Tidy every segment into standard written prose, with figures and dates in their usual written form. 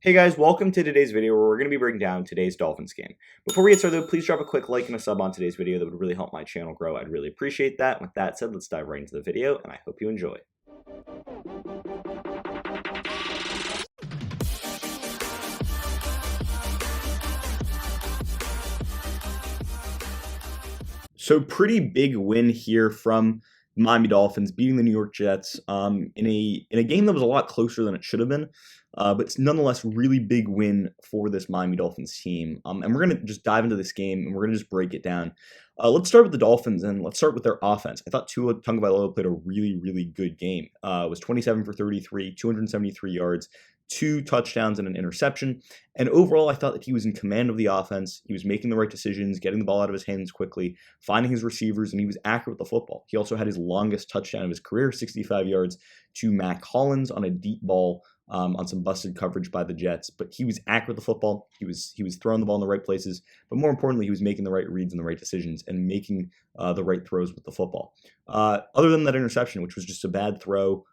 Hey guys, welcome to today's video where we're going to be breaking down today's Dolphins game. Before we get started though, please drop a quick like and a sub on today's video. That would really help my channel grow. I'd really appreciate that. With that said, let's dive right into the video and I hope you enjoy. So pretty big win here from Miami Dolphins beating the New York Jets in a game that was a lot closer than it should have been, but it's nonetheless really big win for this Miami Dolphins team. And we're gonna just dive into this game and we're gonna just break it down. Let's start with the Dolphins and let's start with their offense. I thought Tua Tagovailoa played a really good game. It was 27 for 33, 273 yards. 2 touchdowns and an interception. And overall, I thought that he was in command of the offense. He was making the right decisions, getting the ball out of his hands quickly, finding his receivers, and he was accurate with the football. He also had his longest touchdown of his career, 65 yards, to Mack Hollins on a deep ball on some busted coverage by the Jets. But he was accurate with the football. He was throwing the ball in the right places. But more importantly, he was making the right reads and the right decisions and making the right throws with the football. Other than that interception, which was just a bad throw,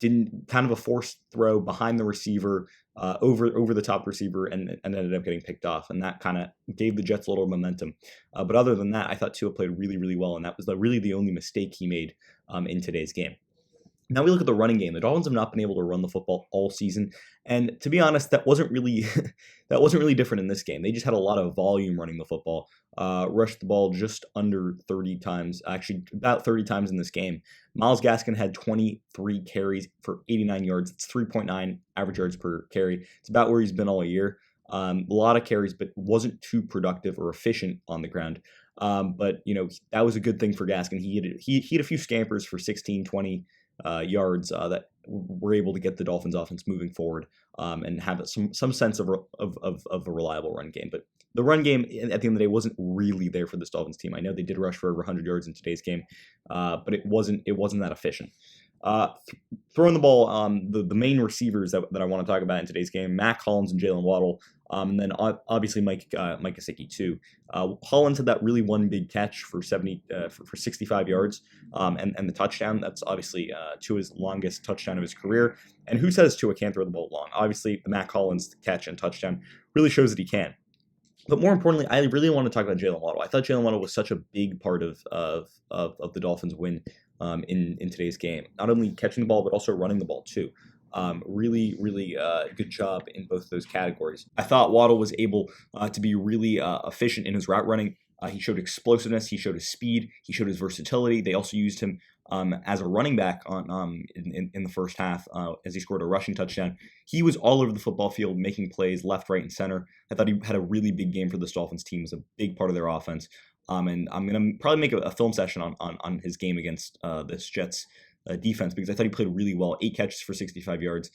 didn't kind of a forced throw behind the receiver, over the top receiver, and ended up getting picked off, and that kind of gave the Jets a little momentum. But other than that, I thought Tua played really well, and that was really the only mistake he made in today's game. Now we look at the running game. The Dolphins have not been able to run the football all season, and to be honest, that wasn't really different in this game. They just had a lot of volume running the football. Rushed the ball just under 30 times, actually about 30 times in this game. Myles Gaskin had 23 carries for 89 yards. It's 3.9 average yards per carry. It's about where he's been all year. A lot of carries, but wasn't too productive or efficient on the ground. But that was a good thing for Gaskin. He had a few scampers for 16, 20 yards that were able to get the Dolphins offense moving forward and have some sense of a reliable run game. But the run game at the end of the day wasn't really there for this Dolphins team. I know they did rush for over 100 yards in today's game, but it wasn't that efficient. Throwing the ball, the main receivers that I want to talk about in today's game, Mack Hollins and Jaylen Waddle, and then obviously Mike Gesicki too. Hollins had that really one big catch for 65 yards, and the touchdown. That's obviously Tua's longest touchdown of his career. And who says Tua can't throw the ball long? Obviously, the Mack Hollins catch and touchdown really shows that he can. But more importantly, I really want to talk about Jaylen Waddle. I thought Jaylen Waddle was such a big part of the Dolphins' win in today's game. Not only catching the ball, but also running the ball too. Really good job in both of those categories. I thought Waddle was able to be really efficient in his route running. He showed explosiveness. He showed his speed. He showed his versatility. They also used him as a running back in the first half as he scored a rushing touchdown. He was all over the football field making plays left, right, and center. I thought he had a really big game for this Dolphins team. Was a big part of their offense. And I'm going to probably make a film session on his game against this Jets defense because I thought he played really well. 8 catches for 65 yards.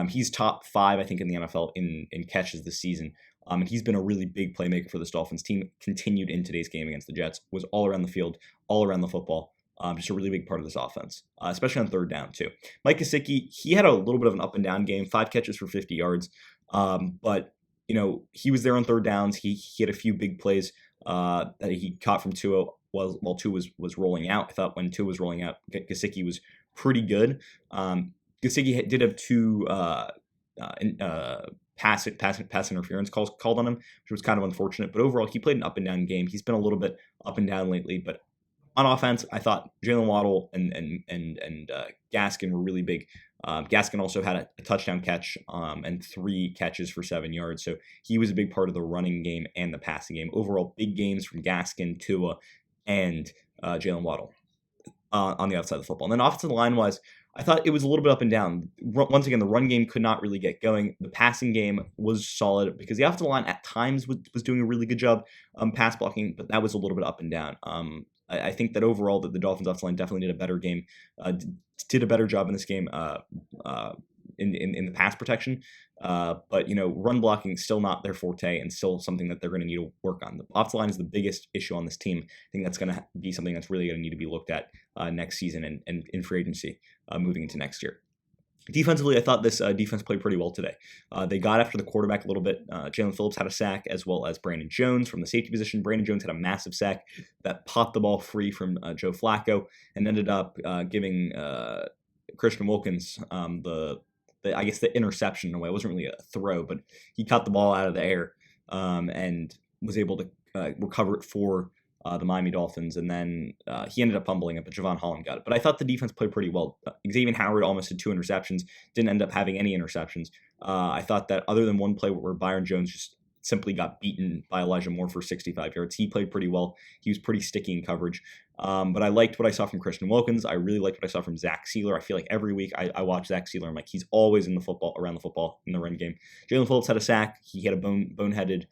He's top 5, I think, in the NFL in catches this season. And he's been a really big playmaker for this Dolphins team. Continued in today's game against the Jets. Was all around the field, all around the football. Just a really big part of this offense, especially on third down too. Mike Gesicki, he had a little bit of an up and down game. 5 catches for 50 yards. But he was there on third downs. He had a few big plays that he caught from Tua while Tua was rolling out. I thought when Tua was rolling out, Gesicki was pretty good. Gesicki did have 2 pass interference calls called on him, which was kind of unfortunate. But overall, he played an up and down game. He's been a little bit up and down lately, but on offense, I thought Jaylen Waddle and Gaskin were really big. Gaskin also had a touchdown catch and 3 catches for 7 yards. So he was a big part of the running game and the passing game. Overall, big games from Gaskin, Tua, and Jaylen Waddle on the outside of the football. And then offensive line-wise, I thought it was a little bit up and down. Once again, the run game could not really get going. The passing game was solid because the offensive line at times was doing a really good job pass blocking, but that was a little bit up and down. I think that overall that the Dolphins offensive line definitely did a better game, did a better job in this game in the pass protection. But run blocking is still not their forte and still something that they're going to need to work on. The offensive line is the biggest issue on this team. I think that's going to be something that's really going to need to be looked at next season and in free agency moving into next year. Defensively, I thought this defense played pretty well today. They got after the quarterback a little bit. Jaelen Phillips had a sack, as well as Byron Jones from the safety position. Byron Jones had a massive sack that popped the ball free from Joe Flacco and ended up giving Christian Wilkins the I guess the interception in a way. It wasn't really a throw, but he caught the ball out of the air and was able to recover it for the Miami Dolphins, and then he ended up fumbling it, but Jevon Holland got it. But I thought the defense played pretty well. Xavien Howard almost had 2 interceptions, didn't end up having any interceptions. I thought that other than one play where Byron Jones just simply got beaten by Elijah Moore for 65 yards, he played pretty well. He was pretty sticky in coverage. But I liked what I saw from Christian Wilkins. I really liked what I saw from Zach Sealer. I feel like every week I watch Zach Sealer. I'm like, he's always in the football, around the football in the run game. Jaelen Phillips had a sack. He had a boneheaded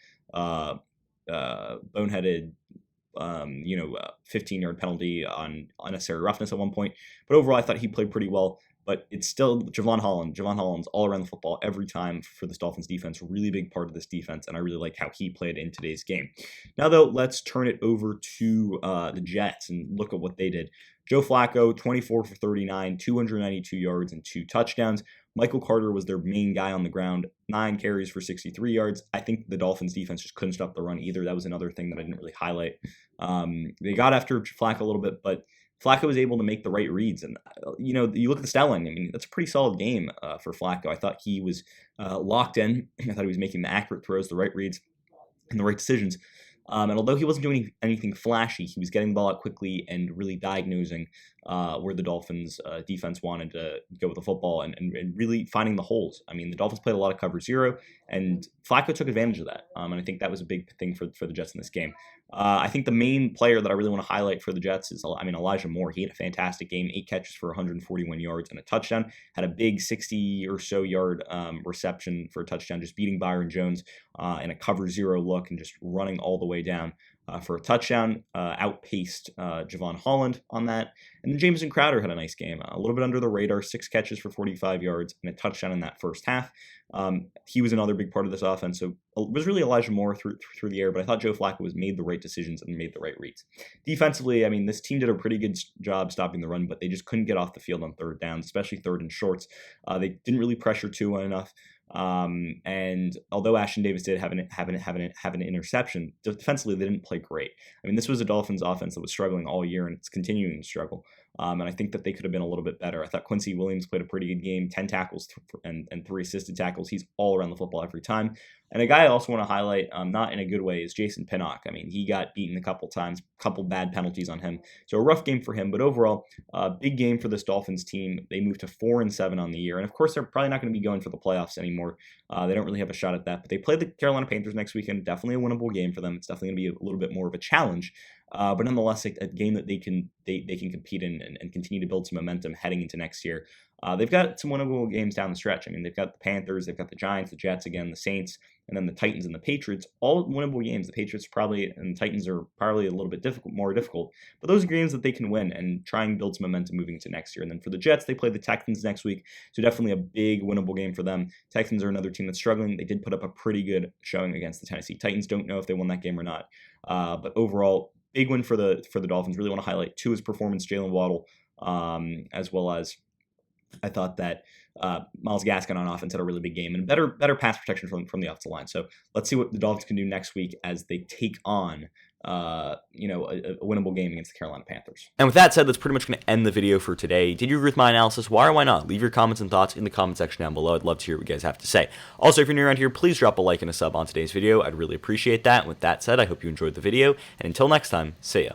15-yard penalty on unnecessary roughness at one point. But overall, I thought he played pretty well. But it's still Jevon Holland. Jevon Holland's all around the football every time for this Dolphins defense. Really big part of this defense, and I really like how he played in today's game. Now, though, let's turn it over to the Jets and look at what they did. Joe Flacco, 24 for 39, 292 yards, and 2 touchdowns. Michael Carter was their main guy on the ground, 9 carries for 63 yards. I think the Dolphins defense just couldn't stop the run either. That was another thing that I didn't really highlight. They got after Flacco a little bit, but Flacco was able to make the right reads. And, you look at the stat line. I mean, that's a pretty solid game for Flacco. I thought he was locked in. I thought he was making the accurate throws, the right reads, and the right decisions. And although he wasn't doing anything flashy, he was getting the ball out quickly and really diagnosing where the Dolphins defense wanted to go with the football and really finding the holes. I mean, the Dolphins played a lot of cover 0, and Flacco took advantage of that. And I think that was a big thing for the Jets in this game. I think the main player that I really want to highlight for the Jets is, Elijah Moore. He had a fantastic game, 8 catches for 141 yards and a touchdown. Had a big 60 or so yard reception for a touchdown, just beating Byron Jones in a cover 0 look and just running all the way down for a touchdown. Outpaced Jevon Holland on that. And then Jamison Crowder had a nice game, a little bit under the radar, 6 catches for 45 yards and a touchdown in that first half. He was another big part of this offense. So it was really Elijah Moore through the air, but I thought Joe Flacco made the right decisions and made the right reads. Defensively, this team did a pretty good job stopping the run, but they just couldn't get off the field on third downs, especially third and shorts. They didn't really pressure Tua enough. And although Ashton Davis did have an interception, defensively they didn't play great. This was a Dolphins offense that was struggling all year, and it's continuing to struggle. And I think that they could have been a little bit better. I thought Quincy Williams played a pretty good game, 10 tackles and 3 assisted tackles. He's all around the football every time. And a guy I also want to highlight, not in a good way, is Jason Pinnock. He got beaten a couple times, couple bad penalties on him. So a rough game for him, but overall, big game for this Dolphins team. They moved to 4-7 on the year. And of course, they're probably not going to be going for the playoffs anymore. They don't really have a shot at that, but they play the Carolina Panthers next weekend. Definitely a winnable game for them. It's definitely going to be a little bit more of a challenge. But nonetheless, a game that they can compete in and continue to build some momentum heading into next year. They've got some winnable games down the stretch. They've got the Panthers, they've got the Giants, the Jets again, the Saints, and then the Titans and the Patriots, all winnable games. The Patriots and the Titans are probably a little bit more difficult, but those are games that they can win and try and build some momentum moving into next year. And then for the Jets, they play the Texans next week, so definitely a big winnable game for them. Texans are another team that's struggling. They did put up a pretty good showing against the Tennessee Titans. Don't know if they won that game or not, but overall, big win for the Dolphins. Really want to highlight Tua's performance, Jaylen Waddle, as well as I thought that Myles Gaskin on offense had a really big game and better pass protection from the offensive line. So let's see what the Dolphins can do next week as they take on a winnable game against the Carolina Panthers. And with that said, that's pretty much going to end the video for today. Did you agree with my analysis? Why or why not? Leave your comments and thoughts in the comment section down below. I'd love to hear what you guys have to say. Also, if you're new around here, please drop a like and a sub on today's video. I'd really appreciate that. And with that said, I hope you enjoyed the video. And until next time, see ya.